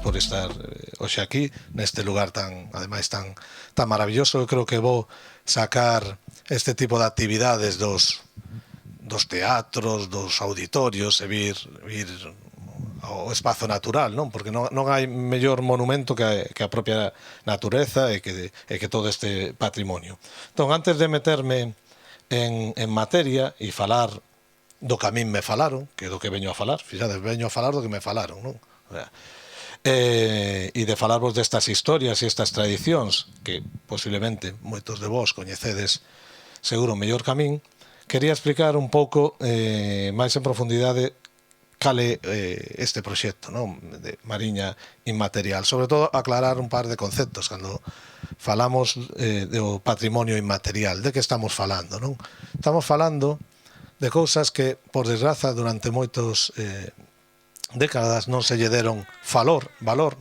por estar hoxe aquí, neste lugar ademais tan maravilloso. Eu creo que vou sacar este tipo de actividades dos teatros, dos auditorios e vir ao espazo natural, non? Porque non hai mellor monumento que a propia natureza e que todo este patrimonio. Entón, antes de meterme en materia e falar do que a min me falaron, que é do que veño a falar, fixades, veño a falar do que me falaron, non? E de falarvos destas historias e estas tradicións que posiblemente moitos de vós coñecedes seguro mellor que a min, quería explicar un pouco máis en profundidade cal é este proxecto, non? De Mariña Inmaterial. Sobre todo, aclarar un par de conceptos cando falamos do patrimonio inmaterial. De que estamos falando, non? Estamos falando de cousas que, por desgraza, durante moitos décadas non se lle deron valor.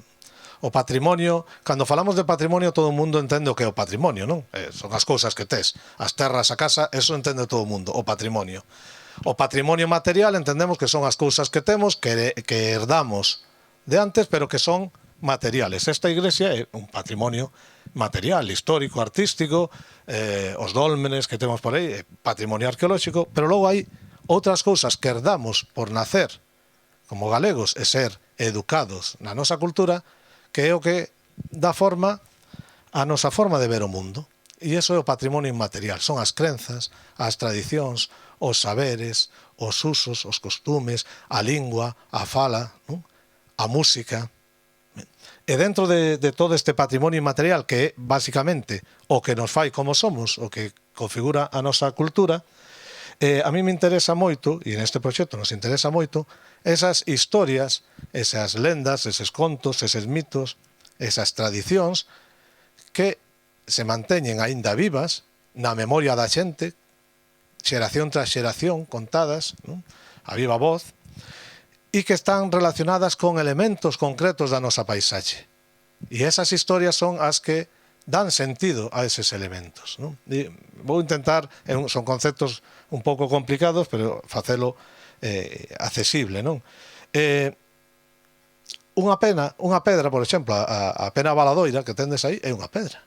O patrimonio, cando falamos de patrimonio, todo o mundo entende o que é o patrimonio, non? Son as cousas que tes, as terras, a casa, eso entende todo o mundo, o patrimonio. O patrimonio material entendemos que son as cousas que temos, que herdamos de antes, pero que son materiales. Esta iglesia é un patrimonio material, histórico, artístico, os dólmenes que temos por aí, patrimonio arqueolóxico, pero logo hai outras cousas que herdamos por nacer como galegos e ser educados na nosa cultura, que é o que dá forma a nosa forma de ver o mundo. E iso é o patrimonio inmaterial. Son as crenzas, as tradicións, os saberes, os usos, os costumes, a lingua, a fala, non? A música. E dentro de todo este patrimonio inmaterial, que é basicamente o que nos fai como somos, o que configura a nosa cultura, a mí me interesa moito, e neste proxecto nos interesa moito, esas historias, esas lendas, eses contos, eses mitos, esas tradicións que se manteñen aínda vivas na memoria da xente, xeración tras xeración, contadas, non? A viva voz, e que están relacionadas con elementos concretos da nosa paisaxe. E esas historias son as que dan sentido a eses elementos, non? E vou intentar, son conceptos un pouco complicados, pero facelo accesible, non? Unha pedra, por exemplo, a pena valadoira que tendes aí é unha pedra.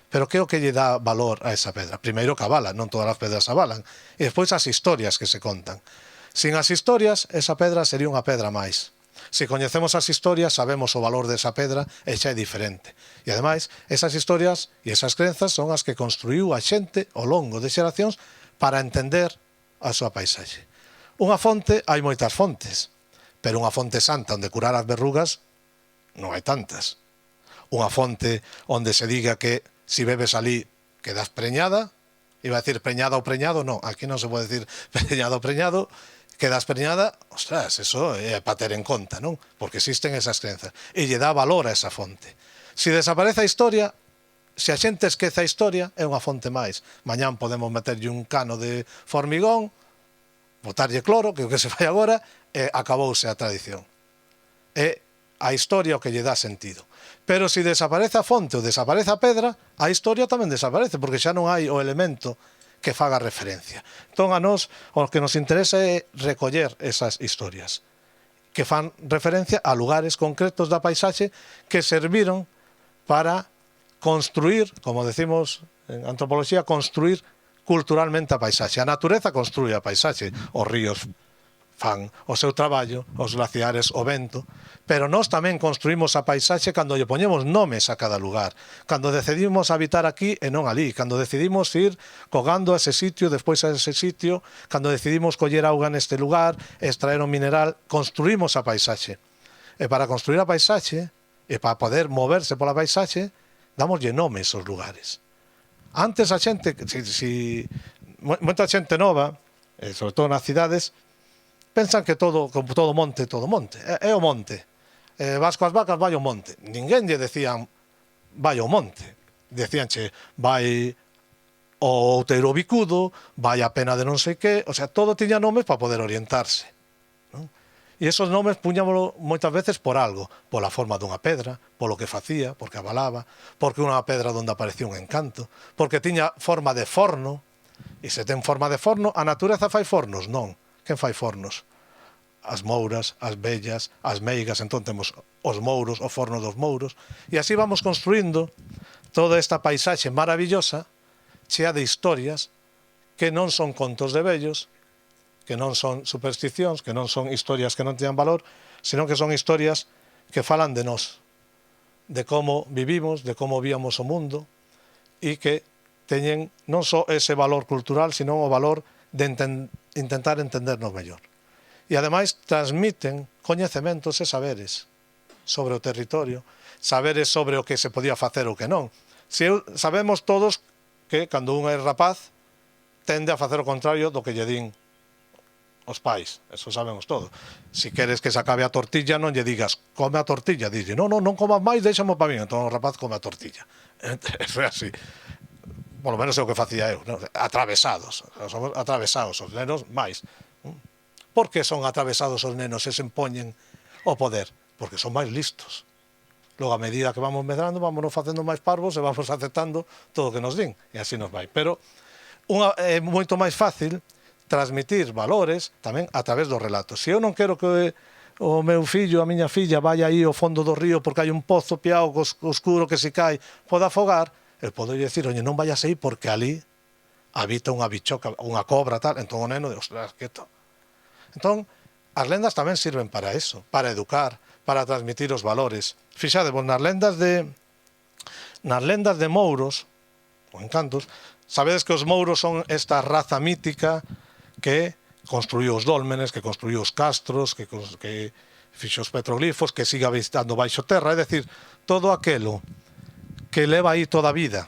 Pero que é o que lle dá valor a esa pedra? Primeiro que avala, non todas as pedras avalan. E despois as historias que se contan. Sin as historias, esa pedra sería unha pedra máis. Se coñecemos as historias, sabemos o valor desa pedra e xa é diferente. E ademais, esas historias e esas crenzas son as que construiu a xente ao longo de xeracións para entender a súa paisaxe. Unha fonte, hai moitas fontes, pero unha fonte santa onde curar as verrugas non hai tantas. Unha fonte onde se diga que si bebes ali quedas preñada, iba a decir preñada ou preñado, non, aquí non se pode decir preñada ou preñado, quedas preñada, ostras, eso é para ter en conta, non? Porque existen esas crenzas. E lle dá valor a esa fonte. Se desaparece a historia, se a xente esquece a historia, é unha fonte máis. Mañán podemos meterlle un cano de formigón, botarlle cloro, que é o que se fai agora, e acabouse a tradición. É a historia o que lle dá sentido. Pero se desaparece a fonte ou desaparece a pedra, a historia tamén desaparece, porque xa non hai o elemento que faga referencia. Entón, a nós, o que nos interesa é recoller esas historias que fan referencia a lugares concretos da paisaxe que serviron para construir, como decimos en antropoloxía, construir culturalmente a paisaxe. A natureza construye a paisaxe, os ríos fan o seu traballo, os glaciares, o vento, pero nós tamén construímos a paisaxe cando lle poñemos nomes a cada lugar, cando decidimos habitar aquí e non ali, cando decidimos ir cogando a ese sitio, despois a ese sitio, cando decidimos coller auga neste lugar, extraer un mineral, construímos a paisaxe. E para construir a paisaxe, e para poder moverse pola paisaxe, damoslle nomes aos lugares. Antes a xente, moita xente nova, sobre todo nas cidades, pensan que todo monte. É o monte. Vas coas vacas, vai ao monte. Ninguén lle decían vai ao monte. Decíanche vai ao outeiro bicudo, vai a pena de non sei que, o sea, todo tiña nomes para poder orientarse. E esos nomes puñámoslo moitas veces por algo, pola forma dunha pedra, polo que facía, porque avalaba, porque unha pedra onde aparecía un encanto, porque tiña forma de forno, e se ten forma de forno, a natureza fai fornos, non. Quen fai fornos? as mouras, as vellas, as meigas, entón temos os mouros, o forno dos mouros, e así vamos construindo toda esta paisaxe maravillosa, chea de historias que non son contos de vellos, que non son supersticións, que non son historias que non teñan valor, senón que son historias que falan de nós, de como vivimos, de como víamos o mundo, e que teñen non só ese valor cultural, senón o valor de intentar entendernos mellor. E ademais transmiten coñecementos e saberes sobre o territorio, saberes sobre o que se podía facer ou que non. Sabemos todos que cando un é rapaz tende a facer o contrario do que lle din os pais, eso sabemos todo. Si queres que se acabe a tortilla, non lle digas come a tortilla, dille non comas máis, déxamo para mí, entón o rapaz come a tortilla. Eso é así. Por lo menos é o que facía eu, atravesados, somos atravesados os nenos máis. Por que son atravesados os nenos e se empoñen o poder? Porque son máis listos. Logo, a medida que vamos medrando, vámonos facendo máis parvos e vamos aceptando todo o que nos din, e así nos vai. Pero é moito máis fácil transmitir valores tamén a través dos relatos. Se eu non quero que o meu fillo, a miña filla, vaya aí ao fondo do río porque hai un pozo piao oscuro que se cai, pode afogar, eu podo dicir, oye, non vayas aí porque ali habita unha bichoca, unha cobra, tal. Entón o neno de, ostras, quieto. Entón, as lendas tamén sirven para eso, para educar, para transmitir os valores. Fixadevos, nas lendas de mouros, ou encantos, sabedes que os mouros son esta raza mítica que construiu os dólmenes, que construiu os castros, que fixo os petroglifos, que siga habitando baixo terra, é dicir, todo aquelo que leva aí toda a vida,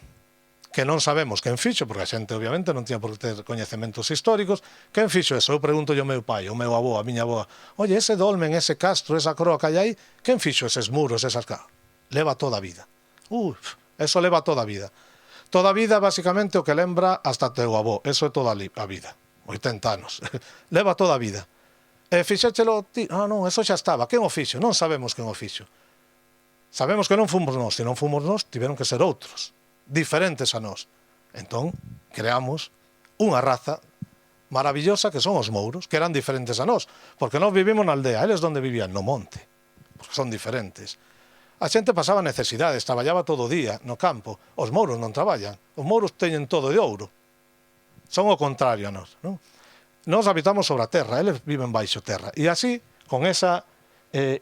que non sabemos quen fixo, porque a xente obviamente non tiña por que ter coñecementos históricos, quen fixo eso? Eu pregunto ao meu pai, ao meu avó, a miña avó, oye, ese dolmen, ese castro, esa croa que hai aí, quen fixo eses muros, esas casas? Leva toda a vida. Eso leva toda a vida. Toda a vida, basicamente, o que lembra hasta teu avó, eso é toda a vida. 80 anos. Leva toda a vida. E fixéchelo ti? Non, eso xa estaba. Quen o fixo? Non sabemos quen o fixo. Sabemos que non fomos nós. Se non fomos nós, tiveron que ser outros, diferentes a nós. Entón, creamos unha raza maravillosa que son os mouros, que eran diferentes a nós, porque nós vivimos na aldea, eles onde vivían? No monte, porque son diferentes. A xente pasaba necesidades, traballaba todo o día no campo. Os mouros non traballan. Os mouros teñen todo de ouro. Son o contrario a nós, non? Nós habitamos sobre a terra, eles viven baixo terra. E así, con esa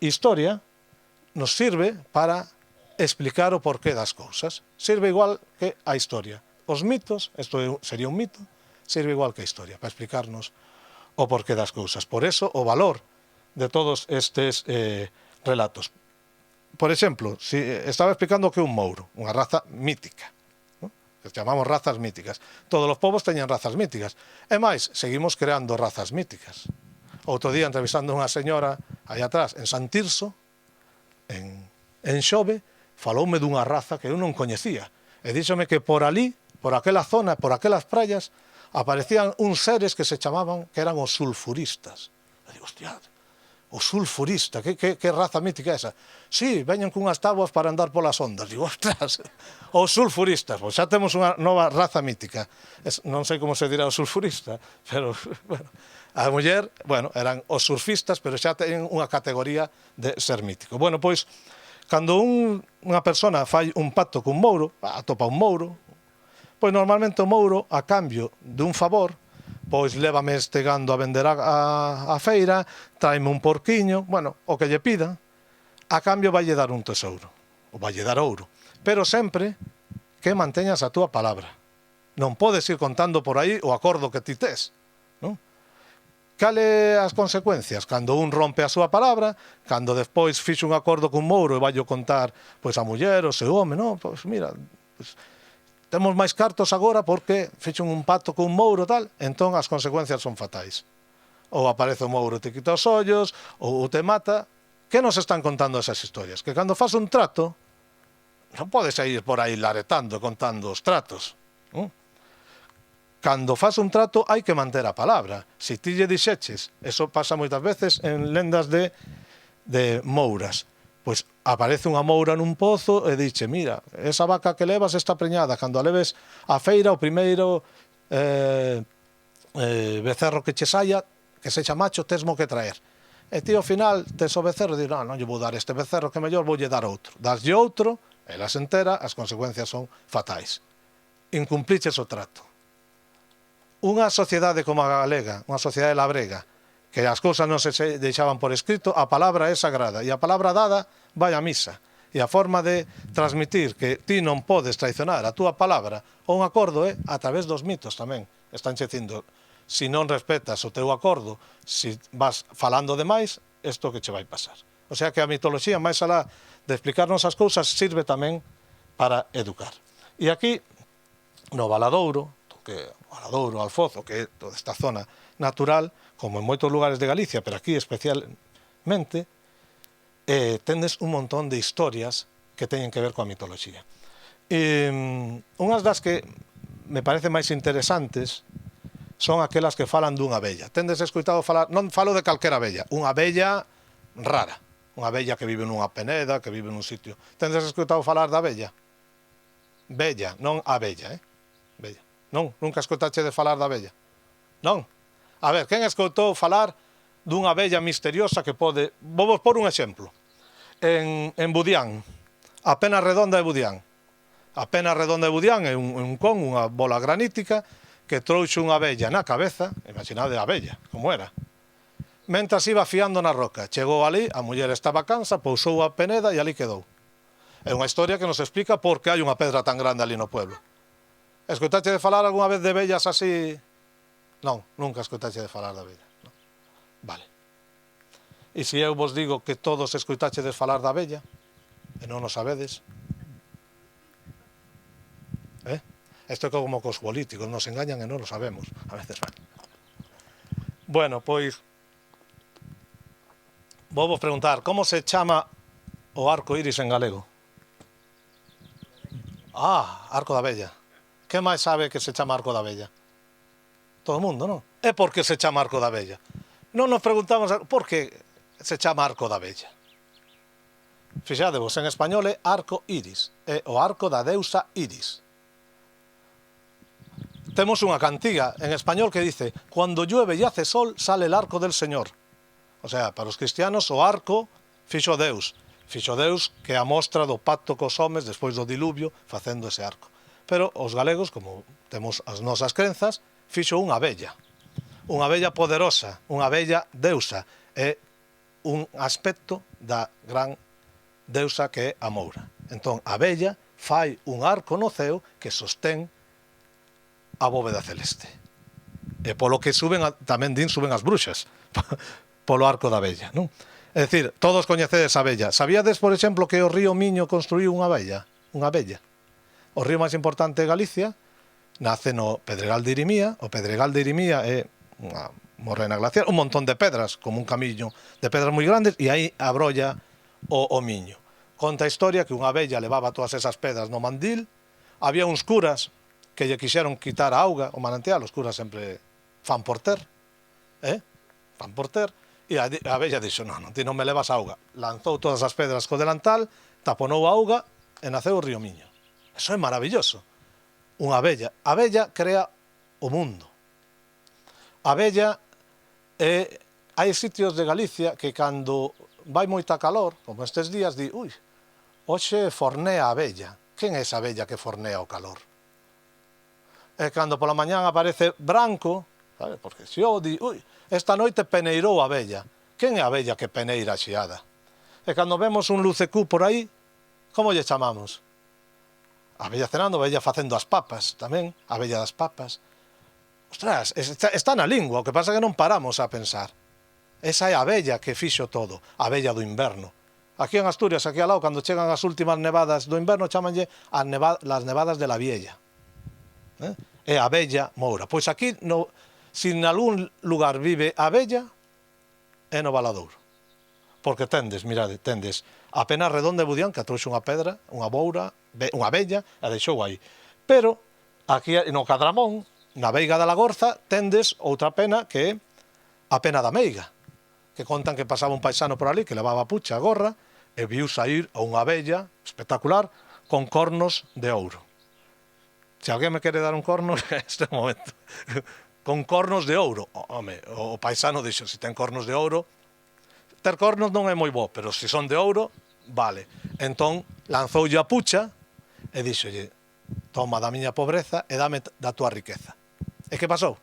historia, nos sirve para explicar o porqué das cousas. Sirve igual que a historia. Os mitos, isto sería un mito, sirve igual que a historia, para explicarnos o porqué das cousas. Por eso, o valor de todos estes relatos. Por exemplo, estaba explicando que un mouro, unha raza mítica, que chamamos razas míticas. Todos os povos teñen razas míticas. E máis, seguimos creando razas míticas. Outro día, entrevistando unha señora aí atrás, en San Tirso, en Xove, faloume dunha raza que eu non coñecía. E díxome que por ali, por aquela zona, por aquelas praias, aparecían uns seres que se chamaban, que eran os sulfuristas. E digo, hostia, o sulfurista, que raza mítica é esa? Sí, veñen cunhas táboas para andar polas ondas. Digo, ostras, os sulfuristas, pois xa temos unha nova raza mítica. Non sei como se dirá o sulfurista, pero, bueno, a muller, bueno, eran os surfistas, pero xa teñen unha categoría de ser mítico. Bueno, pois, cando unha persona fai un pacto cun mouro, atopa un mouro, pois normalmente o mouro, a cambio dun favor, pois lévame este gando a vender a feira, tráeme un porquiño, bueno, o que lle pida, a cambio valle dar un tesouro, ou valle dar ouro, pero sempre que manteñas a túa palabra. Non podes ir contando por aí o acordo que ti tes, non? Cale as consecuencias? Cando un rompe a súa palabra, cando despois fixo un acordo cun mouro e vai contar pois a muller, o seu home, non? Pois mira, pois, temos máis cartos agora porque fixen un pacto con un mouro tal, entón as consecuencias son fatais. Ou aparece o mouro e te quita os ollos, ou te mata. Que nos están contando esas historias? Que cando faz un trato, non podes ir por aí laretando, contando os tratos. Cando faz un trato hai que manter a palabra. Se ti lle dixeches, eso pasa moitas veces en lendas de mouras, pois aparece unha moura nun pozo e dixe, mira, esa vaca que levas está preñada, cando a leves a feira, o primeiro becerro que che saia, que sexa macho, tesmo que traer. E ti ao final tes o becerro e dis, non lle vou dar este becerro, que mellor voulle dar outro. Daslle outro, ela se entera, as consecuencias son fatais. Incumpliches o trato. Unha sociedade como a galega, unha sociedade labrega, que as cousas non se deixaban por escrito, a palabra é sagrada, e a palabra dada vai a misa. E a forma de transmitir que ti non podes traicionar a túa palabra ou un acordo é a través dos mitos tamén. Están dicindo, se non respetas o teu acordo, se vas falando demais, isto que che vai pasar. O sea que a mitoloxía, máis alá de explicarnos as cousas, sirve tamén para educar. E aquí, no Valadouro, Valadouro, Alfozo, que é toda esta zona natural, como en moitos lugares de Galicia, pero aquí especialmente, tendes un montón de historias que teñen que ver coa mitoloxía. Unhas das que me parecen máis interesantes son aquelas que falan dunha abella. Tendes escoitado falar, non falo de calquera abella, unha abella rara, unha abella que vive nunha peneda, que vive nun sitio. Tendes escoitado falar da abella? Bella, non abella, Bella. Non, nunca escoitache de falar da abella? Non? A ver, quen escoitou falar dunha abella misteriosa que pode... Vou vos por un exemplo. En Budián, a pena redonda de Budián. A pena redonda de Budián é un con, unha bola granítica, que trouxe unha abella na cabeza, imaginade a abella, como era. Mentras iba fiando na roca, chegou ali, a muller estaba cansa, pousou a peneda e ali quedou. É unha historia que nos explica por que hai unha pedra tan grande ali no pueblo. Escoitache de falar algunha vez de bellas así? Non, nunca escoitache de falar da bella. Non. Vale. E se eu vos digo que todos escoitache de falar da bella, e non o sabedes? Isto é como cos políticos, nos engañan e non o sabemos. A veces van. Bueno, pois, vou vos preguntar, como se chama o arco iris en galego? Arco da Bella. Que máis sabe que se chama Arco da Bella? Todo o mundo, non? E por que se chama Arco da Bella? Non nos preguntamos por que se chama Arco da Bella. Fixadevos, en español é arco iris, é o arco da deusa Iris. Temos unha cantiga en español que dice: cuando llueve y hace sol, sale el arco del Señor. O sea, para os cristianos o arco fixo Deus que é a mostra do pacto cos homes despois do diluvio facendo ese arco. Pero os galegos, como temos as nosas crenzas, fixo unha bella poderosa, unha bella deusa, é un aspecto da gran deusa que é a Moura. Entón, a bella fai un arco no ceo que sostén a bóveda celeste. E polo que tamén suben as bruxas, polo arco da bella, non? É dicir, todos coñecedes a bella. Sabíades, por exemplo, que o río Miño construiu unha bella? O río máis importante de Galicia nace no Pedregal de Irimía. O Pedregal de Irimía é unha morrena glaciar, un montón de pedras, como un camiño de pedras moi grandes, e aí abrolla o Miño. Conta a historia que unha bella levaba todas esas pedras no mandil, había uns curas que lle quixeron quitar a auga, o manantial, os curas sempre fan por ter, e a bella dixo, non, ti non me levas auga. Lanzou todas as pedras co delantal, taponou a auga e naceu o río Miño. Eso é maravilloso. Unha bella. A bella crea o mundo. A bella hai sitios de Galicia que cando vai moita calor, como estes días, di, hoxe fornea a bella. Quen é esa bella que fornea o calor? E cando pola mañán aparece branco, sabe? Porque se o di, esta noite peneirou a bella. Quen é a bella que peneira a xiada? E cando vemos un lucecú por aí, como lle chamamos? A bella cenando, a bella facendo as papas, tamén, a bella das papas. Ostras, está na lingua, o que pasa é que non paramos a pensar. Esa é a bella que fixo todo, a bella do inverno. Aquí en Asturias, aquí ao lado, cando chegan as últimas nevadas do inverno, chamanlle las nevadas de la Viella. É a bella Moura. Pois aquí, se en algún lugar vive a bella, é no Valadouro. Porque tendes a pena redonda de Budián, que trouxe unha pedra, unha bella, a deixou aí. Pero, aquí no Cadramón, na Veiga da Lagorza, tendes outra pena que é a pena da Meiga, que contan que pasaba un paisano por ali, que levaba a pucha a gorra, e viu sair a unha bella espectacular con cornos de ouro. Se alguén me quere dar un corno, este momento. Con cornos de ouro. Home, o paisano dixo, se ten cornos de ouro, ter cornos non é moi bo, pero se son de ouro, vale. Entón, lanzoulle a pucha e díxolle, toma da miña pobreza e dame da túa riqueza. E que pasou?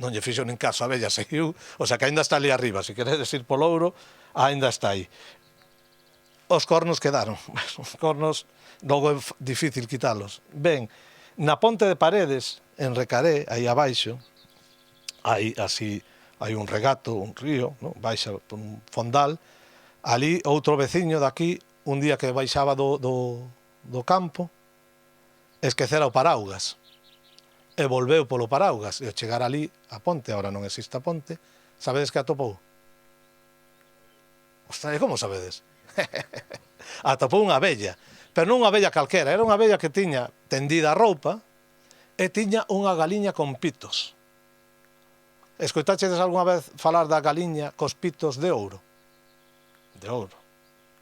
Non lle fixo nin caso, a vella seguiu, o sea que aínda está ali arriba, se queredes ir polo ouro, aínda está aí. Os cornos quedaron, os cornos logo é difícil quitalos. Ben, na ponte de Paredes, en Recaré, aí abaixo, hai así, hai un regato, un río, no? Baixa por un fondal, ali outro veciño daqui, un día que baixaba do campo, esquecera o paraugas, e volveu polo paraugas, e ao chegar ali a ponte, agora non existe a ponte, sabedes que atopou? Ostras, e como sabedes? Atopou unha abella, pero non unha abella calquera, era unha abella que tiña tendida a roupa e tiña unha galiña con pitos. Escoitachedes algunha vez falar da galiña cos pitos de ouro? De ouro.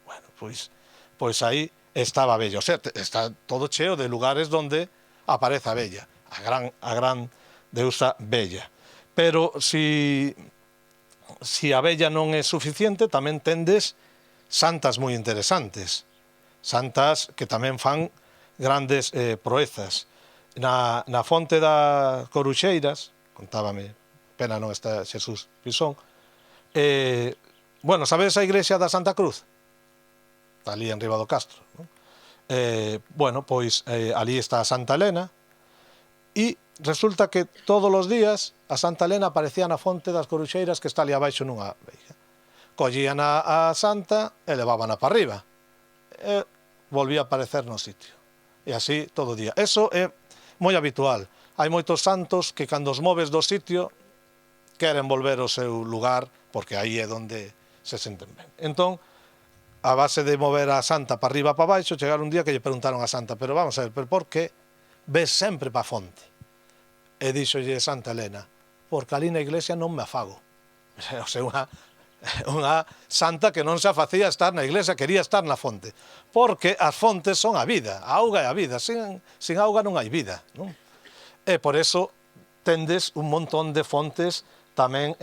Bueno, pois aí estaba a abella, o sea, está todo cheo de lugares donde aparece a abella, a gran deusa bella. Pero si a abella non é suficiente, tamén tendes santas moi interesantes, santas que tamén fan grandes proezas. Na fonte das Coruxeiras, contábame, pena non está Xesús Pisón, bueno, sabedes a igrexa da Santa Cruz? Está ali en riba do Castro, non? Bueno, pois ali está a Santa Elena, e resulta que todos os días a Santa Elena aparecía na fonte das Coruxeiras que está ali abaixo nunha veiga. Collían a Santa e levábana para arriba. E volvía a aparecer no sitio. E así todo o día. Eso é moi habitual. Hai moitos santos que cando os moves do sitio queren volver ao seu lugar porque aí é onde se senten ben. Entón, a base de mover a Santa para arriba para baixo, chegaron un día que lle preguntaron a Santa, pero vamos a ver, pero por que ves sempre para a fonte? E díxolle Santa Elena, porque ali na iglesia non me afago. O sea, unha santa que non se afacía estar na iglesia, quería estar na fonte. Porque as fontes son a vida, a auga é a vida, sin auga non hai vida, non? E por eso tendes un montón de fontes tamén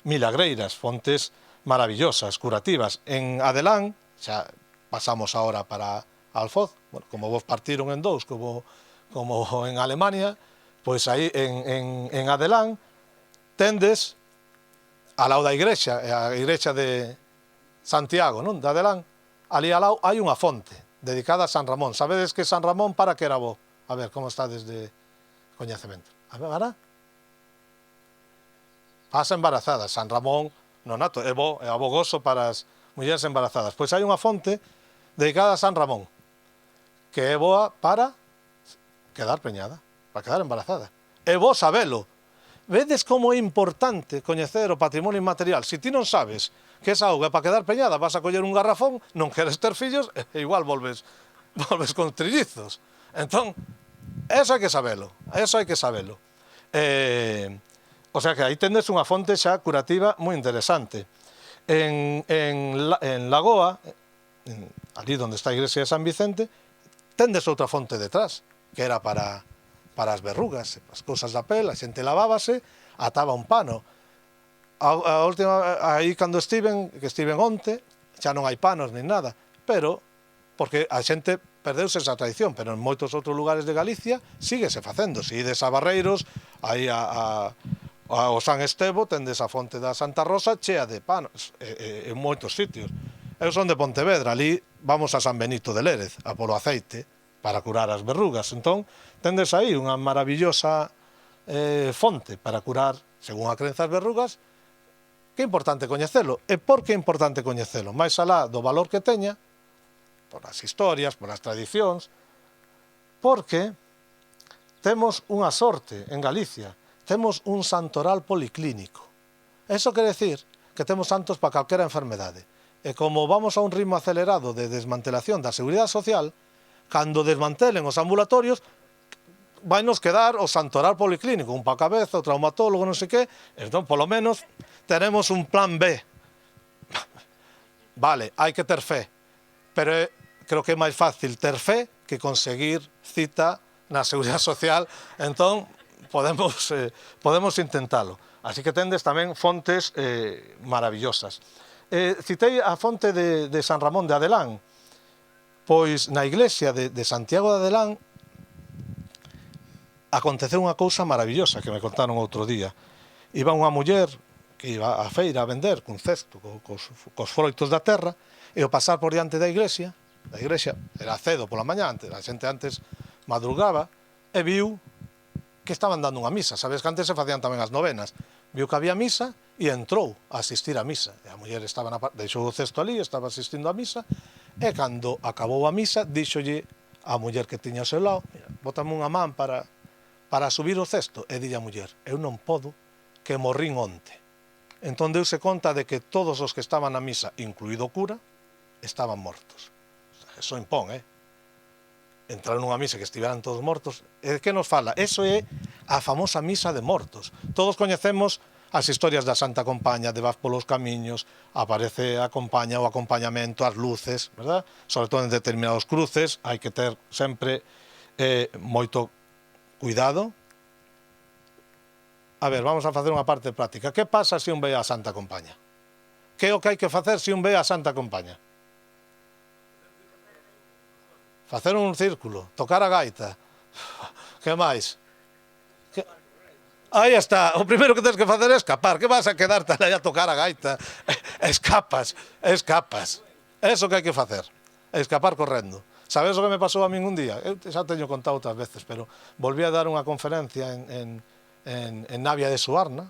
milagreiras, fontes maravillosas, curativas. En Adelán, xa pasamos ahora para Alfoz, bueno, como vos partiron en dous, como en Alemania, pois aí en Adelán tendes ao lado da igrexa, a igrexa de Santiago, non? De Adelán, ali ao lado hai unha fonte dedicada a San Ramón. Sabedes que San Ramón para que era bo? A ver, como está desde coñecemento? A ver, para? Pasa embarazada. San Ramón, nonato, é bo, é abogoso para as mulleres embarazadas. Pois hai unha fonte dedicada a San Ramón, que é boa para quedar preñada, para quedar embarazada. É bo sabelo. Vedes como é importante coñecer o patrimonio inmaterial. Se ti non sabes que esa auga é para quedar preñada, vas a coller un garrafón, non queres ter fillos, e igual volves con trillizos. Entón, eso hai que sabelo, eso hai que sabelo. O sea que aí tendes unha fonte xa curativa moi interesante. En Lagoa, ali onde está a igrexa de San Vicente, tendes outra fonte detrás, que era para as verrugas, as cousas da pel, a xente lavábase, ataba un pano. A última, aí cando estiven onte, xa non hai panos nin nada, pero, porque a xente perdeuse esa tradición, pero en moitos outros lugares de Galicia síguese facendo. Se ides a Barreiros, aí ao San Estevo, tendes a fonte da Santa Rosa chea de panos, en moitos sitios. Eu son de Pontevedra, ali vamos a San Benito de Lérez, a polo aceite, para curar as verrugas. Entón, tendes aí unha maravillosa fonte para curar, según a crenza, as verrugas, que é importante coñecelo. E por que é importante coñecelo? Mais alá do valor que teña, por as historias, por as tradicións, porque temos unha sorte en Galicia, temos un santoral policlínico. Eso quere decir que temos santos para calquera enfermedade. E como vamos a un ritmo acelerado de desmantelación da seguridade social, cando desmantelen os ambulatorios, vai nos quedar o santoral policlínico, un pa cabeza, o traumatólogo, non sei que, entón, polo menos, teremos un plan B. Vale, hai que ter fe, pero creo que é máis fácil ter fe que conseguir cita na seguridade social, entón, podemos intentalo. Así que tendes tamén fontes maravillosas. Citei a fonte de San Ramón de Adelán. Pois na iglesia de Santiago de Adelán aconteceu unha cousa maravillosa que me contaron outro día. Iba unha muller que iba á feira a vender cun cesto cos froitos da terra, e ao pasar por diante da iglesia era cedo pola mañá, a xente antes madrugaba, e viu que estaban dando unha misa. Sabes que antes se facían tamén as novenas. Viu que había misa e entrou a asistir á misa. E a muller deixou o cesto ali, estaba asistindo á misa, e cando acabou a misa, díxolle a muller que tiña ao seu lado: mira, bótame unha man para subir o cesto. E dille a muller: eu non podo, que morrín onte. Entón deuse conta de que todos os que estaban na misa, incluído o cura, estaban mortos. Eso impón, entrar nunha misa que estiveran todos mortos. E que nos fala? Eso é a famosa misa de mortos. Todos coñecemos as historias da Santa Compaña, de vas polos camiños, aparece a compaña, o acompañamento, as luces, verdad? Sobre todo en determinados cruces, hai que ter sempre moito cuidado. A ver, vamos a facer unha parte práctica. Que pasa se un ve a Santa Compaña? Que é o que hai que facer se un ve a Santa Compaña? Facer un círculo, tocar a gaita. Que máis? Aí está, o primeiro que tens que facer é escapar. Que vas a quedarte aí a tocar a gaita? Escapas. Eso que hai que facer, escapar correndo. Sabes o que me pasou a min un día? Eu xa teño contado outras veces, pero volví a dar unha conferencia en Navia de Suarna,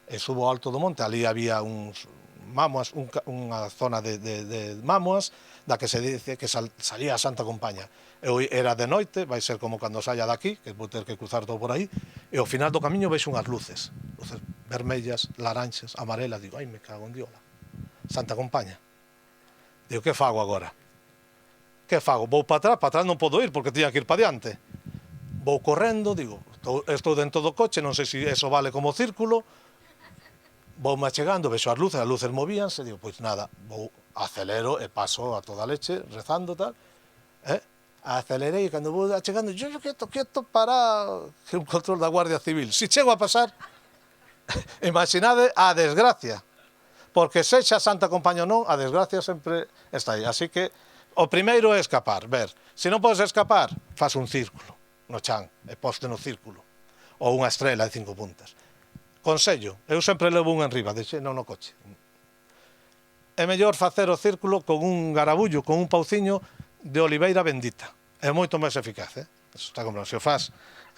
e subo ao alto do monte, ali había uns mámoas, unha zona de mámoas, da que se dice que salía a Santa Compaña. Eu era de noite, vai ser como cando saia daqui, que vou ter que cruzar todo por aí, e ao final do camiño vexo unhas luces vermellas, laranxas, amarelas. Digo: ai, me cago en diola, Santa Compaña. Digo: que fago agora? Que fago? Vou para atrás non podo ir porque tiña que ir para diante. Vou correndo, digo, estou dentro do coche, non sei se eso vale como círculo. Vou me achegando, vexo as luces movíanse, digo: pois nada, acelero e paso a toda leche, rezando tal, acelerei, e cando vou achegando, yo quieto, para, que un control da Guardia Civil. Si chego a pasar, imaginade a desgracia, porque sexa Santa Compaña ou non, a desgracia sempre está aí. Así que o primeiro é escapar, ver. Se non podes escapar, faz un círculo no chan e poste no círculo, ou unha estrela de 5 puntas. Consello, eu sempre levo un enriba, non no coche. É mellor facer o círculo con un garabullo, con un pauciño de oliveira bendita. É moito máis eficaz, Eso está comprado. Se o faz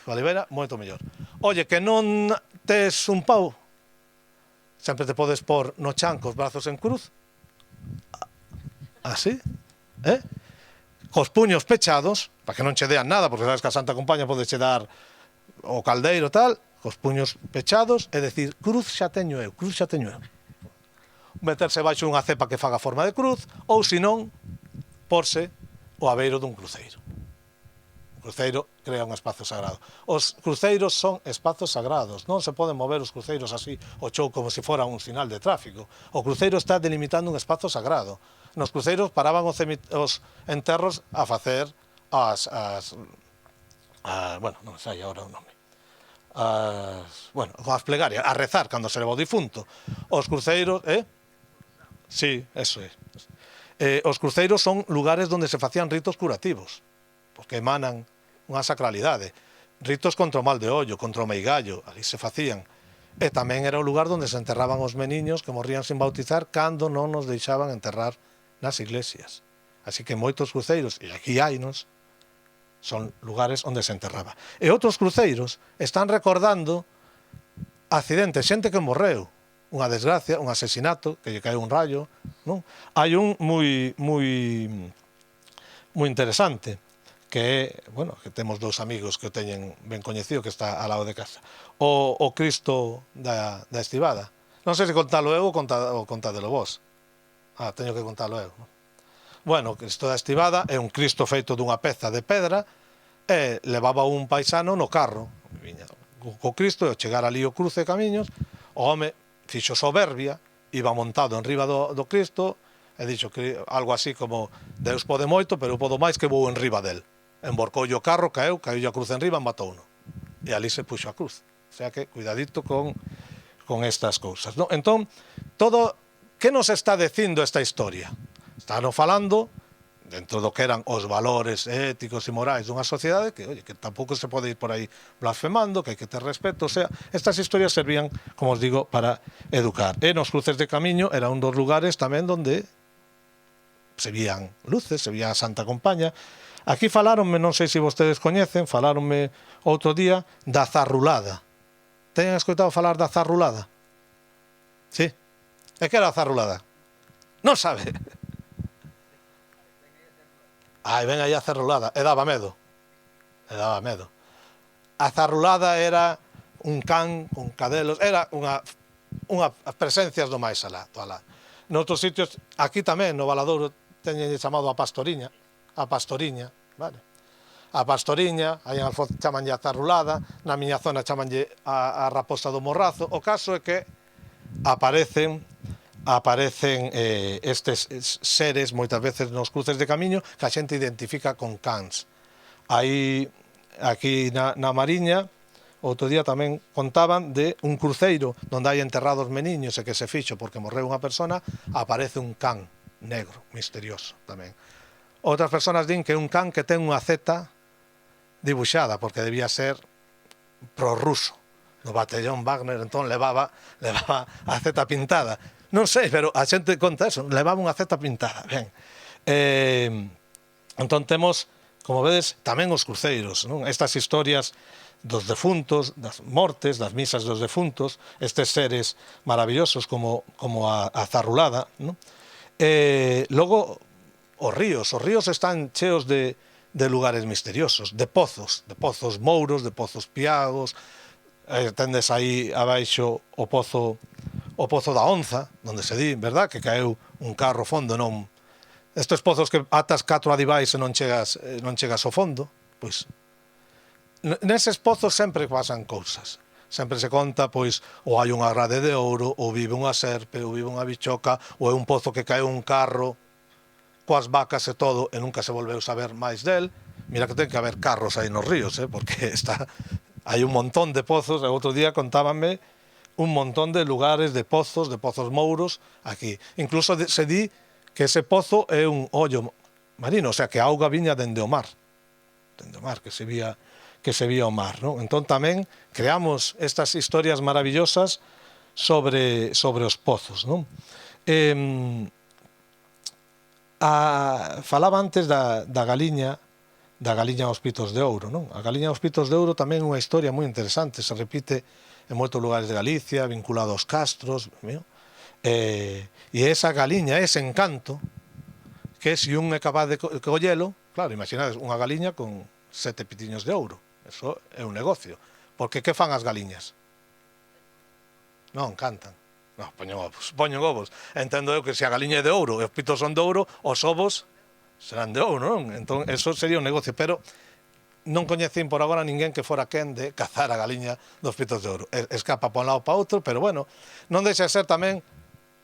con oliveira, moito mellor. Oye, que non tes un pau, sempre te podes pôr no chan cos brazos en cruz, así, cos puños pechados, para que non che dean nada, porque sabes que a Santa Compaña pode che dar o caldeiro tal, cos puños pechados, e decir: cruz xa teño eu. Meterse baixo unha cepa que faga forma de cruz, ou senón, porse o abeiro dun cruceiro. O cruceiro crea un espazo sagrado. Os cruceiros son espazos sagrados, non se poden mover os cruceiros así o chou como se fora un sinal de tráfico. O cruceiro está delimitando un espazo sagrado. Nos cruceiros paraban os enterros a facer bueno, non sei agora o nome, as plegarias, a rezar cando se leva o difunto. Os cruceiros, sí, eso é. Os cruceiros son lugares onde se facían ritos curativos, porque emanan unha sacralidade. Ritos contra o mal de ollo, contra o meigallo, ali se facían. E tamén era o lugar onde se enterraban os meniños que morrían sin bautizar cando non nos deixaban enterrar nas iglesias. Así que moitos cruceiros, e aquí hainos, son lugares onde se enterraba. E outros cruceiros están recordando accidentes, xente que morreu, unha desgracia, un asesinato, que lle caeu un rayo, non? Hai un moi interesante, que é, bueno, que temos dous amigos que o teñen ben coñecido, que está ao lado de casa. O Cristo da Estivada. Non sei se contalo eu ou contadelo vos. Teño que contalo eu, non? Bueno, o Cristo da Estivada é un Cristo feito dunha peza de pedra, e levaba un paisano no carro. Viña co Cristo, e ao chegar ali o cruce de camiños, o home fixo soberbia, iba montado en riba do Cristo, e dixo que algo así como: Deus pode moito, pero eu podo máis, que vou en riba del. Emborcoulle o carro, caeu a cruz en riba e matouno. E ali se puxo a cruz. O sea que, cuidadito con con estas cousas, non? Entón, todo, que nos está dicindo esta historia? Están falando dentro do que eran os valores éticos e morais dunha sociedade que, oye, que tampouco se pode ir por aí blasfemando, que hai que ter respeto, o sea, estas historias servían, como os digo, para educar. E nos cruces de camiño era un dos lugares tamén donde se vían luces, se vía a Santa Compaña. Aquí faláronme, non sei se vostedes coñecen, faláronme outro día da zarrulada. Teñen escoitado falar da zarrulada? Sí? E que era a zarrulada? Non sabe? Ai, ven aí a zarrulada. E daba medo. E daba medo. A zarrulada era un can con cadelos, era unha presencias do máis alá, do alá. Noutros sitios, aquí tamén, no Valadouro, teñen chamado a pastoriña, vale? A pastoriña, aí en Alfoz chamanlle a zarrulada, na miña zona chamanlle a raposa do morrazo. O caso é que aparecen estes seres moitas veces nos cruces de camiño que a xente identifica con cans. Aí, aquí na Mariña, outro día tamén contaban de un cruceiro onde hai enterrados meniños e que se fixo porque morreu unha persona, aparece un can negro, misterioso tamén. Outras persoas din que é un can que ten unha Z dibuixada, porque debía ser prorruso. No batallón Wagner, entón levaba a Z pintada. Non sei, pero a xente conta eso, levaba unha Z pintada. Ben. Entón temos, como vedes, tamén os cruceiros, non? Estas historias dos defuntos, das mortes, das misas dos defuntos, estes seres maravillosos como a zarrulada, non? Logo, os ríos están cheos de lugares misteriosos, de pozos mouros, de pozos piagos. Tendes aí abaixo o pozo da Onza, onde se di, verdad, que caeu un carro fondo, non? Estes pozos que atas 4 adibais e non chegas ao fondo, pois neses pozos sempre pasan cousas. Sempre se conta, pois, ou hai unha grade de ouro, ou vive unha serpe, ou vive unha bichoca, ou é un pozo que caeu un carro coas vacas e todo, e nunca se volveu saber máis del. Mira que ten que haber carros aí nos ríos, porque hai un montón de pozos, e outro día contábanme un montón de lugares de pozos mouros aquí. Incluso se di que ese pozo é un ollo marino, o sea, que a auga viña dende o mar, que se vía o mar, non? Entón tamén creamos estas historias maravillosas sobre os pozos, non? Falaba antes da galiña aos pitos de ouro, non? A galiña aos pitos de ouro tamén é unha historia moi interesante, se repite en moitos lugares de Galicia, vinculado aos castros, e esa galiña, ese encanto, que se un é capaz de collelo, claro, imaginades unha galiña con 7 pitiños de ouro, eso é un negocio, porque que fan as galiñas? Non, cantan. Non, poñen ovos. Entendo eu que se a galiña é de ouro e os pitos son de ouro, os ovos serán de ouro, non? Entón, eso sería un negocio, pero non coñecín por agora ninguén que fora quen de cazar a galiña dos pitos de ouro. Escapa pa un lado pa outro, pero bueno, non deixa de ser tamén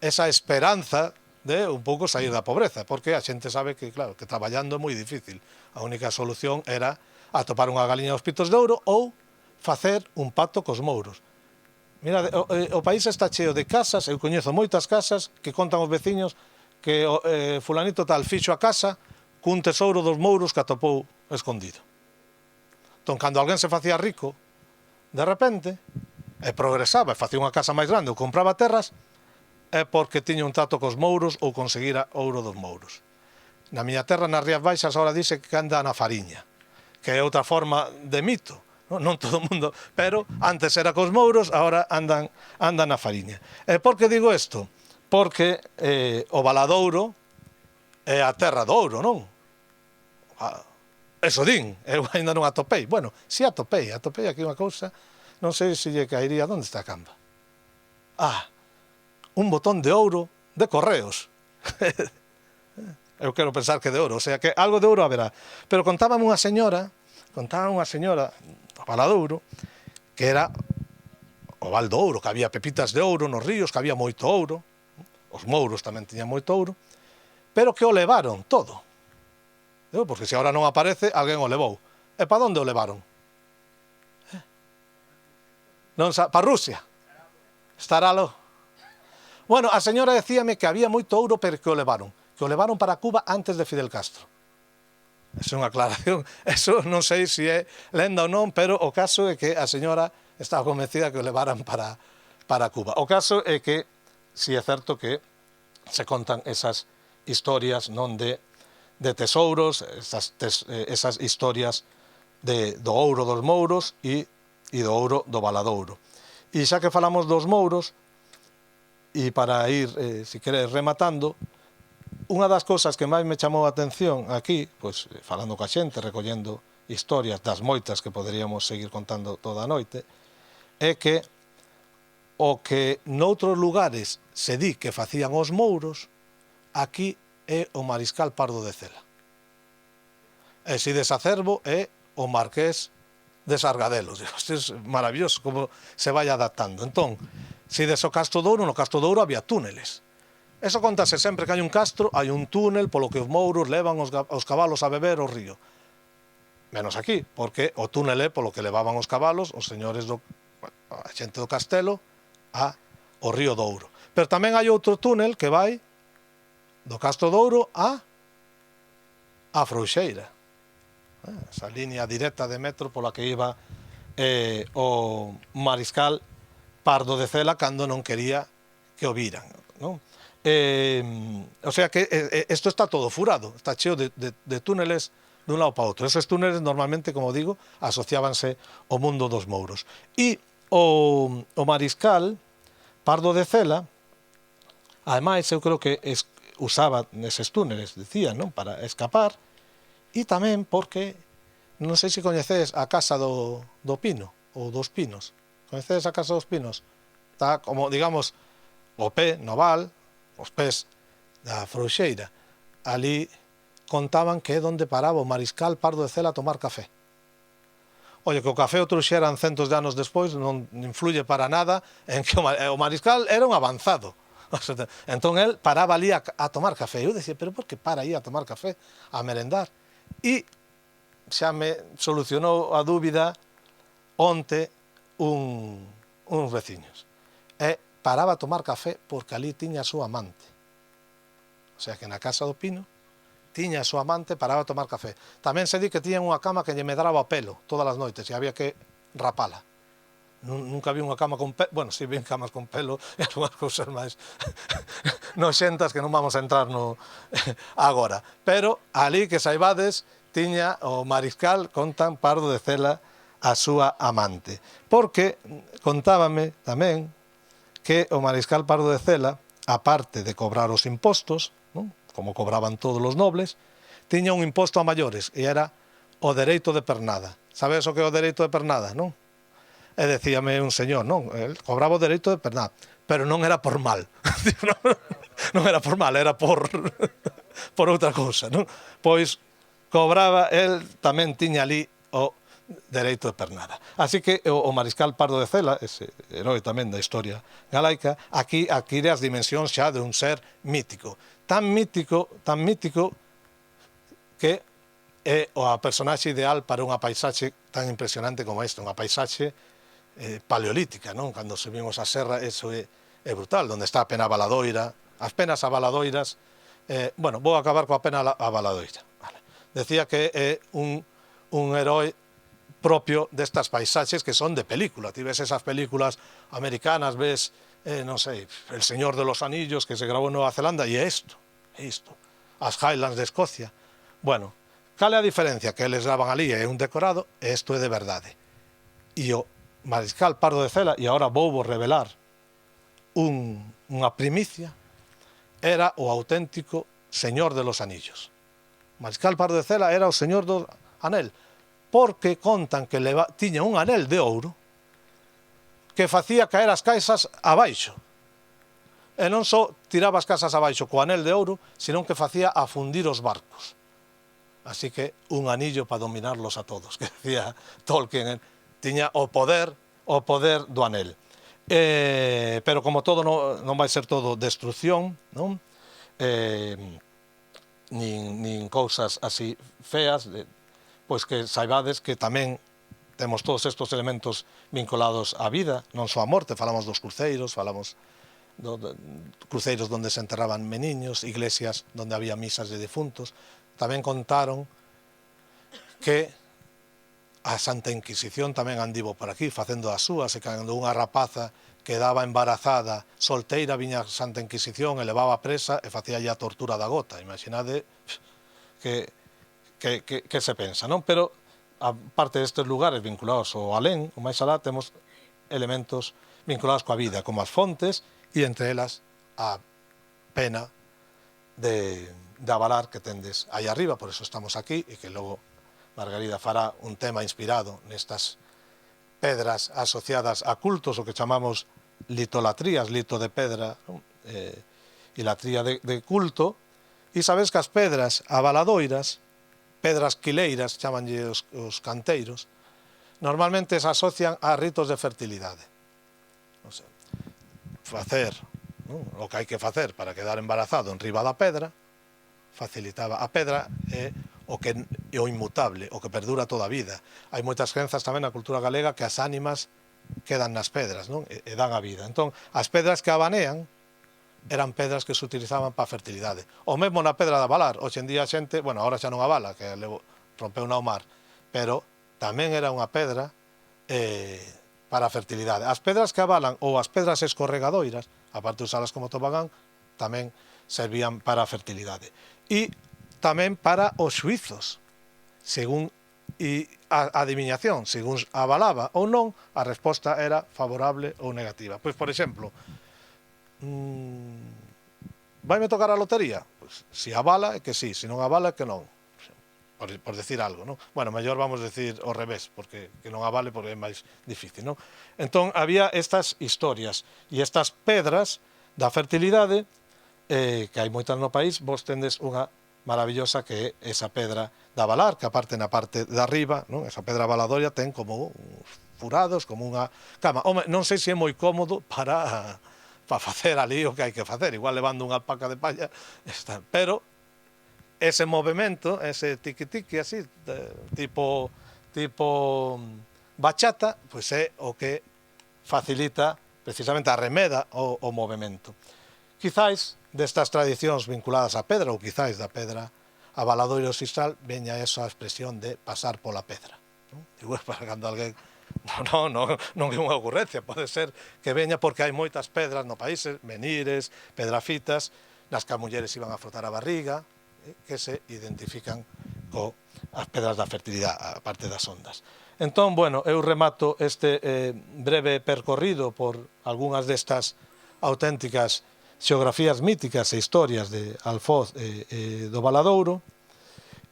esa esperanza de un pouco sair da pobreza, porque a xente sabe que, claro, que traballando é moi difícil. A única solución era atopar unha galiña dos pitos de ouro ou facer un pacto cos mouros. Mira, o país está cheo de casas, eu coñezo moitas casas que contan os veciños que fulanito tal fixo a casa cun tesouro dos mouros que atopou escondido. Entón, cando alguén se facía rico, de repente, e progresaba, e facía unha casa máis grande ou compraba terras, é porque tiña un trato cos mouros ou conseguira ouro dos mouros. Na miña terra, nas Rías Baixas, agora dice que anda na fariña, que é outra forma de mito. Non todo o mundo, pero antes era cos mouros, agora andan na fariña. E por que digo isto? Porque o Valadouro é a terra do ouro, non? Eso din, eu ainda non atopei. Bueno, si atopei aquí unha cousa, non sei se lle caería, onde está a camba? Un botón de ouro de correos. Eu quero pensar que de ouro, o sea que algo de ouro haberá. Pero contábame unha señora, do Valadouro, que era o Val do Ouro, que había pepitas de ouro nos ríos, que había moito ouro, os mouros tamén tiñan moito ouro, pero que o levaron todo. Porque se agora non aparece, alguén o levou. E para onde o levaron? Pa Rusia. Estaralo. Bueno, a señora decíame que había moito ouro, pero que o levaron para Cuba antes de Fidel Castro. Esa é unha aclaración, eso non sei se é lenda ou non, pero o caso é que a señora estaba convencida que o levaran para Cuba. O caso é que si é certo que se contan esas historias non de tesouros, esas historias do ouro dos mouros e do ouro do Valadouro. E xa que falamos dos mouros, e para ir, si queres, rematando, unha das cousas que máis me chamou a atención aquí, pois, falando coa xente, recollendo historias das moitas que poderíamos seguir contando toda a noite, é que o que noutros lugares se di que facían os mouros, aquí é o Mariscal Pardo de Cela. E si desacervo é o Marqués de Sargadelos. Isto é maravilloso como se vai adaptando. Entón, si des o Castro de Ouro, no Castro de Ouro había túneles. Eso contase sempre que hai un castro, hai un túnel polo que os mouros levan os cabalos a beber ao río. Menos aquí, porque o túnel é polo que levaban os cabalos, os señores a xente do castelo, ao río Douro. Pero tamén hai outro túnel que vai do Castro de Ouro a Frouxeira. Esa línea directa de metro pola que iba o Mariscal Pardo de Cela cando non quería que o viran, non? O sea que isto está todo furado, está cheo de túneles dun lado para outro. Esos túneles normalmente, como digo, asociábanse ao mundo dos mouros. E o Mariscal Pardo de Cela, ademais, eu creo que usaba neses túneles, decía, non, para escapar, e tamén porque, non sei se coñecedes a Casa do Pino, ou dos Pinos. Coñecedes a Casa dos Pinos? Está como, digamos, o pé no val, os pés da Frouxeira. Ali contaban que é onde paraba o Mariscal Pardo de Cela a tomar café. Oye, que o café o trouxeran centos de anos despois non influye para nada en que o Mariscal era un avanzado. Entón, el paraba ali a tomar café. Eu decía, pero por que para aí a tomar café, a merendar? E xa me solucionou a dúbida onte uns veciños. Paraba a tomar café porque ali tiña a súa amante. O sea que na Casa do Pino tiña a súa amante, paraba a tomar café. Tamén se di que tiñan unha cama que lle medraba o pelo todas as noites e había que rapala. Nunca vi unha cama con pelo, bueno, si vi camas con pelo e algunhas cousas máis noxentas que non vamos a entrar agora. Pero ali que saibades tiña o Mariscal, contan, Pardo de Cela a súa amante. Porque contábame tamén que o Mariscal Pardo de Cela, aparte de cobrar os impostos, non? Como cobraban todos os nobles, tiña un imposto a maiores, e era o dereito de pernada. Sabes o que é o dereito de pernada, non? E decíame un señor, non, el cobraba o dereito de pernada, pero non era por mal. Non era por mal, era por outra cousa, non? Pois cobraba, el tamén tiña ali o dereito de pernada. Así que o Mariscal Pardo de Cela, ese herói tamén da historia galaica, aquí adquire as dimensións xa de un ser mítico. Tan mítico que é a personaxe ideal para unha paisaxe tan impresionante como esta, unha paisaxe paleolítica, non? Cando subimos a serra, eso é brutal, onde está a Pena Valadoira, as penas avaladoiras. Bueno, vou acabar coa Pena Avaladoira. Decía que é un herói propio destas paisaxes que son de película. Ti ves esas películas americanas, ves, non sei, El Señor de los Anillos, que se grabou en Nova Zelanda, e é isto. As Highlands de Escocia. Bueno, cal é a diferencia? Que eles graban ali é un decorado, e isto é de verdade. E o Mariscal Pardo de Cela, e agora vou revelar unha primicia, era o auténtico Señor de los Anillos. Mariscal Pardo de Cela era o Señor do Anel, porque contan que tiña un anel de ouro que facía caer as caixas abaixo. E non só tiraba as casas abaixo co anel de ouro, senón que facía afundir os barcos. Así que un anillo para dominarlos a todos, que decía Tolkien, tiña o poder do anel. Pero como todo non vai ser todo destrucción, non? Nin cousas así feas, pois que saibades que tamén temos todos estes elementos vinculados á vida, non só á morte, falamos dos cruceiros, falamos cruceiros donde se enterraban meniños, iglesias donde había misas de defuntos. Tamén contaron que a Santa Inquisición tamén andivo por aquí facendo as súas, e cando unha rapaza quedaba embarazada solteira viña a Santa Inquisición e levaba presa e facía a tortura da gota. Imaginade que se pensa, non? Pero aparte destes lugares vinculados ao alén, o máis alá, temos elementos vinculados coa vida, como as fontes, e entre elas a pena de avalar que tendes aí arriba, por eso estamos aquí, e que logo Margarida fará un tema inspirado nestas pedras asociadas a cultos, o que chamamos litolatrías, lito de pedra, e latría de culto. E sabes que as pedras avaladoiras, pedras quileiras, chamanlle os canteiros, normalmente se asocian a ritos de fertilidade. O sea, facer, non? O que hai que facer para quedar embarazado en riba da pedra facilitaba. A pedra é o inmutable, o que perdura toda a vida. Hai moitas crenzas tamén na cultura galega que as ánimas quedan nas pedras, non? E dan a vida. Entón, as pedras que abanean eran pedras que se utilizaban para a fertilidade. O mesmo na pedra de avalar. Hoxe en día a xente, bueno, agora xa non avala, que rompeu na o mar, pero tamén era unha pedra para a fertilidade. As pedras que avalan ou as pedras escorregadoiras, aparte de usalas como tobagán, tamén servían para a fertilidade. E tamén para os xuizos, según a adiviñación, según avalaba ou non, a resposta era favorable ou negativa. Pois, por exemplo, vaime tocar a lotería? Pois, se avala é que sí, se non avala é que non, por decir algo, non? Bueno, mellor vamos decir ao revés, porque que non avale porque é máis difícil, non? Entón, había estas historias e estas pedras da fertilidade, que hai moitas no país. Vos tendes unha maravillosa que é esa pedra de avalar, que aparte na parte de arriba, non? Esa pedra avaladoria ten como uns furados, como unha cama. Home, non sei se é moi cómodo para facer ali o que hai que facer, igual levando unha alpaca de palla, pero ese movimento, ese tiqui-tiqui así, tipo bachata, pois é o que facilita precisamente a remeda o movimento. Quizáis destas tradicións vinculadas á pedra, ou quizáis da pedra avaladoira ou xistal, veña esa expresión de pasar pola pedra. Igual para cando alguén... Non é unha ocurrencia, pode ser que veña porque hai moitas pedras no país, menires, pedrafitas, nas que as mulleres iban a frotar a barriga, que se identifican coas pedras da fertilidade, a parte das ondas. Entón, bueno, eu remato este breve percorrido por algunhas destas auténticas xeografías míticas e historias de Alfoz e do Valadouro,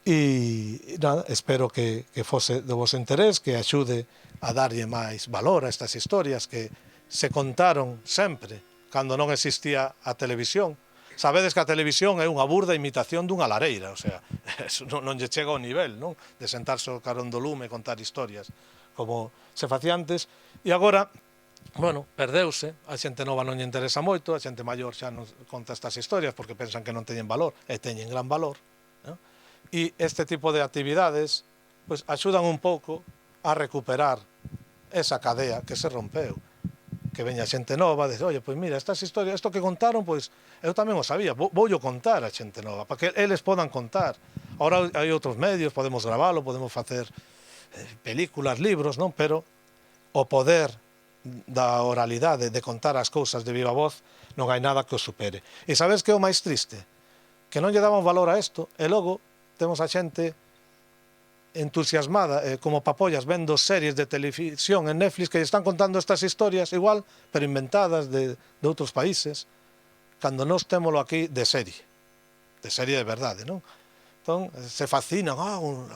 e nada, espero que fose do vosso interés, que axude a darlle máis valor a estas historias que se contaron sempre cando non existía a televisión. Sabedes que a televisión é unha burda imitación dunha lareira, o sea, non lle chega ao nivel, non? De sentarse ao carón do lume e contar historias como se facía antes. E agora, bueno, perdeuse, a xente nova non lle interesa moito, a xente maior xa non conta estas historias porque pensan que non teñen valor, e teñen gran valor, non? E este tipo de actividades pues, axudan un pouco a recuperar esa cadea que se rompeu, que veña xente nova, dice, oye, pois mira, estas historias, isto que contaron, pois eu tamén o sabía, voulle contar a xente nova, para que eles podan contar. Ahora hai outros medios, podemos gravalo, podemos facer películas, libros, non? Pero o poder da oralidade, de contar as cousas de viva voz, non hai nada que o supere. E sabes que é o máis triste? Que non lle daban valor a isto, e logo temos a xente entusiasmada, como papollas, vendo series de televisión en Netflix que están contando estas historias igual, pero inventadas de outros países, cando nós témolo aquí de serie de verdade, non? Entón, se fascinan,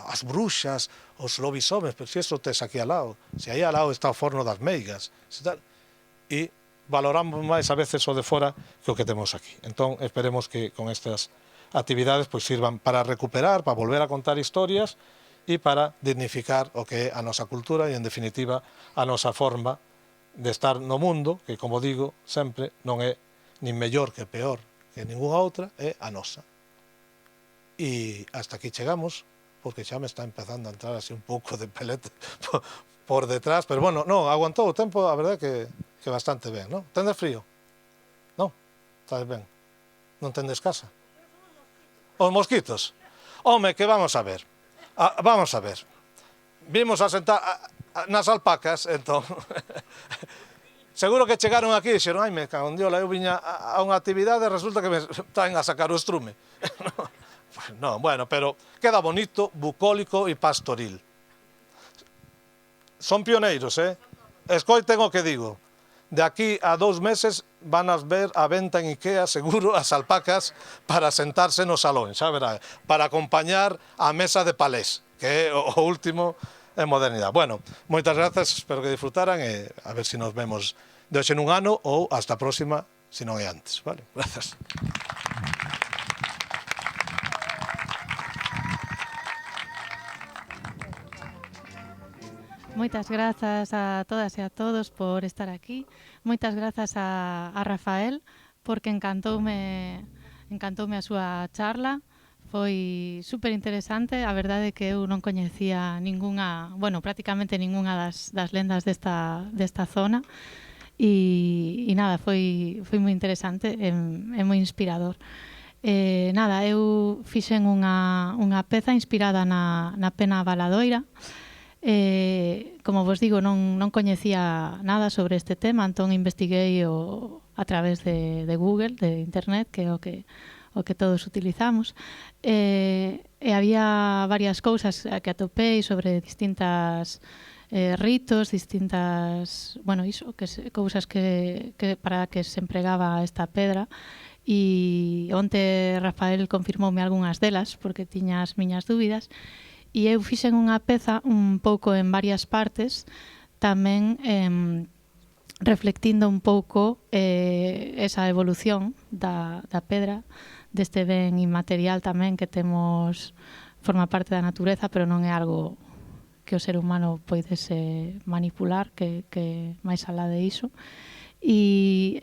as bruxas, os lobisomes, pero se iso tes aquí al lado, se aí al lado está o forno das meigas, e valoramos máis a veces o de fora que o que temos aquí. Entón, esperemos que con estas actividades pois sirvan para recuperar, para volver a contar historias e para dignificar o que é a nosa cultura e, en definitiva, a nosa forma de estar no mundo, que, como digo, sempre non é nin mellor que peor que ninguna outra, é a nosa. E hasta aquí chegamos, porque xa me está empezando a entrar así un pouco de pelete por detrás, pero bueno, non, aguantou o tempo, a verdade que bastante ben, non? Tendes frío? Non? Estás ben? Non tendes casa? Os mosquitos? Home, que vamos a ver. Vamos a ver. Vimos a sentar nas alpacas, entón... Seguro que chegaron aquí e dixeron, ai, me cago en diola, eu viña a unha actividade e resulta que me traen a sacar o estrume. Non, bueno, pero queda bonito, bucólico e pastoril. Son pioneiros, Escoiten o que digo. De aquí a 2 meses van a ver a venta en Ikea, seguro, as alpacas para sentarse no salón, xa verá, para acompañar a mesa de palés, que é o último en modernidade. Bueno, moitas grazas, espero que disfrutaran e a ver se nos vemos de hoxe nun ano ou hasta a próxima, se non é antes. Vale, grazas. Moitas grazas a todas e a todos por estar aquí. Moitas grazas a Rafael, porque encantoume a súa charla. Foi super interesante. A verdade é que eu non coñecía prácticamente ningunha das lendas desta zona. E nada, foi moi interesante e moi inspirador. Eu fixen unha peza inspirada na pena valadoira. Como vos digo, non coñecía nada sobre este tema, entón investiguei a través de Google, de Internet, que é o que todos utilizamos, e había varias cousas que atopei sobre distintas ritos, distintas, cousas que para que se empregaba esta pedra, e onte Rafael confirmoume algunhas delas, porque tiña as miñas dúbidas. E eu fixen unha peza un pouco en varias partes, tamén reflectindo un pouco esa evolución da pedra, deste ben inmaterial tamén que temos, forma parte da natureza, pero non é algo que o ser humano poidese manipular, que máis alá de iso. E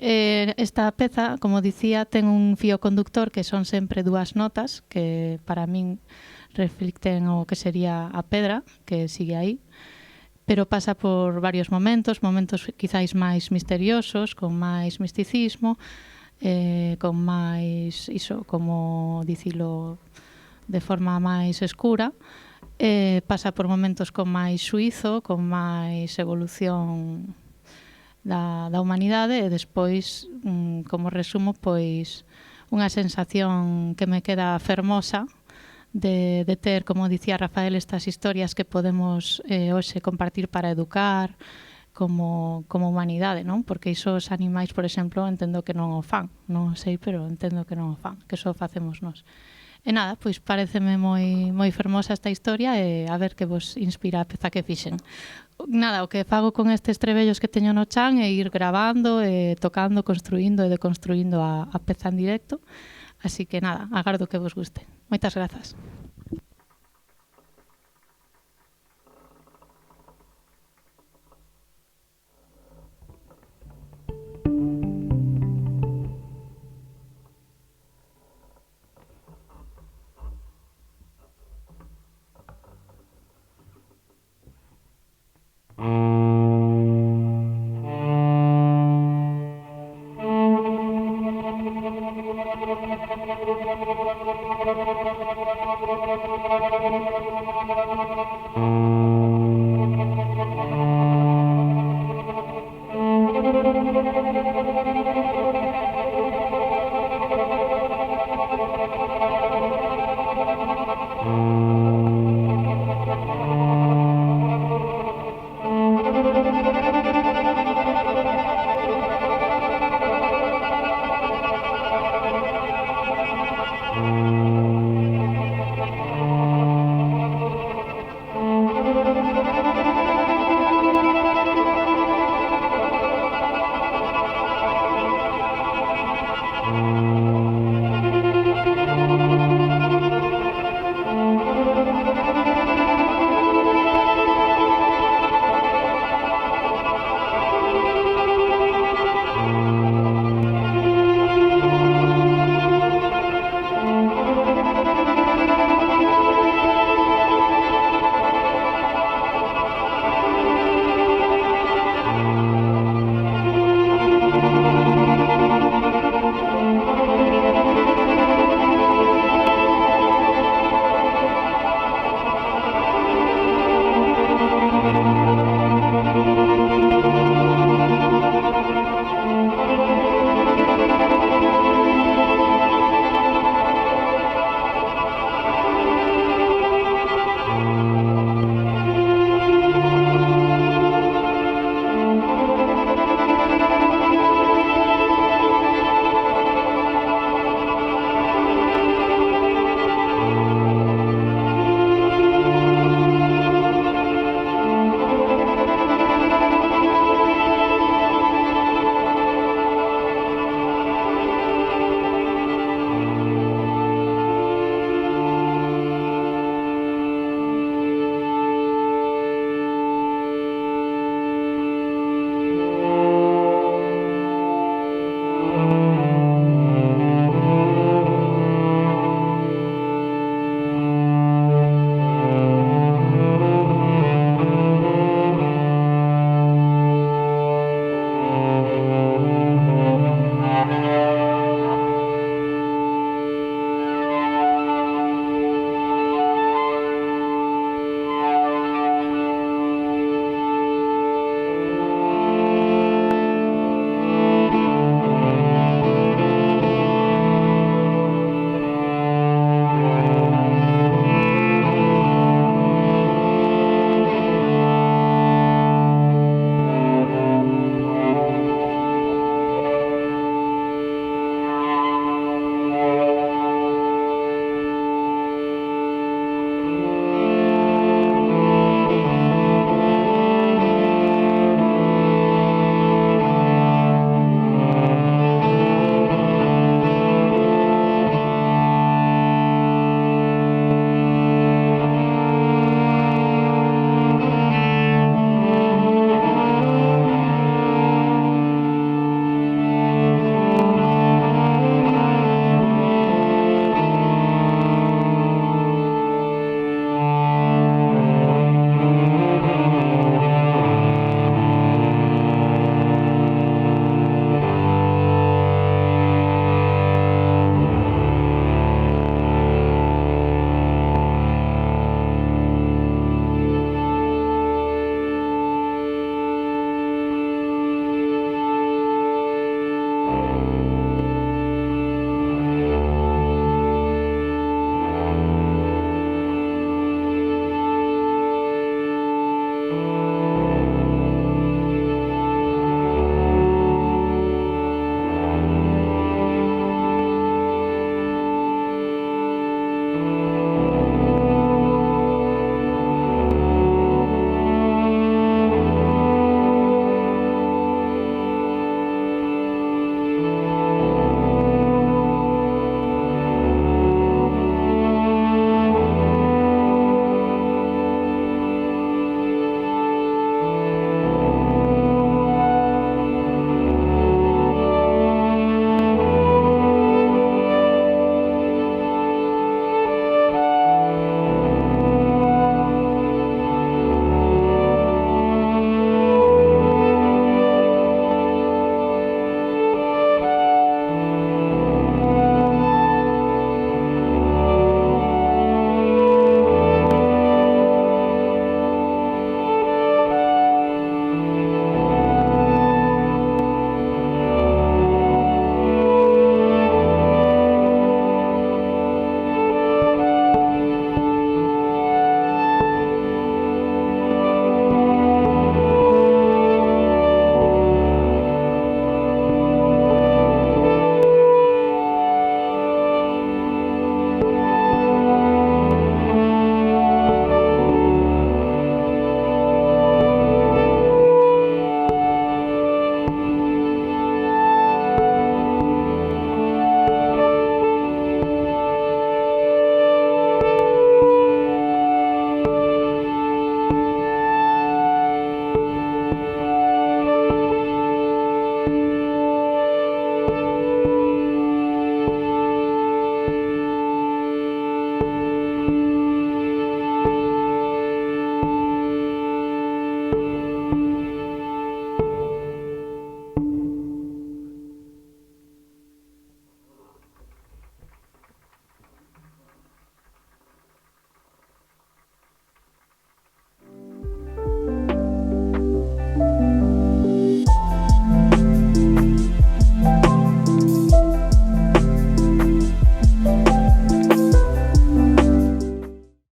esta peza, como dicía, ten un fío conductor que son sempre 2 notas, que para min reflicten o que sería a pedra, que sigue aí, pero pasa por varios momentos quizáis máis misteriosos, con máis misticismo, con máis, como dicilo, de forma máis escura, pasa por momentos con máis xuízo, con máis evolución da humanidade, e despois, como resumo, pois unha sensación que me queda fermosa, de ter, como dicía Rafael, estas historias que podemos hoxe compartir para educar como humanidade, non? Porque iso os animais, por exemplo, entendo que non o fan, non o sei, pero entendo que non o fan, que só facemos nós. E nada, pois pareceme moi fermosa esta historia e a ver que vos inspira a peza que fixen. Nada, o que fago con estes trebellos que teño no chan é ir grabando, tocando, construindo e deconstruindo a peza en directo. Así que nada, agardo que vos guste. Moitas grazas.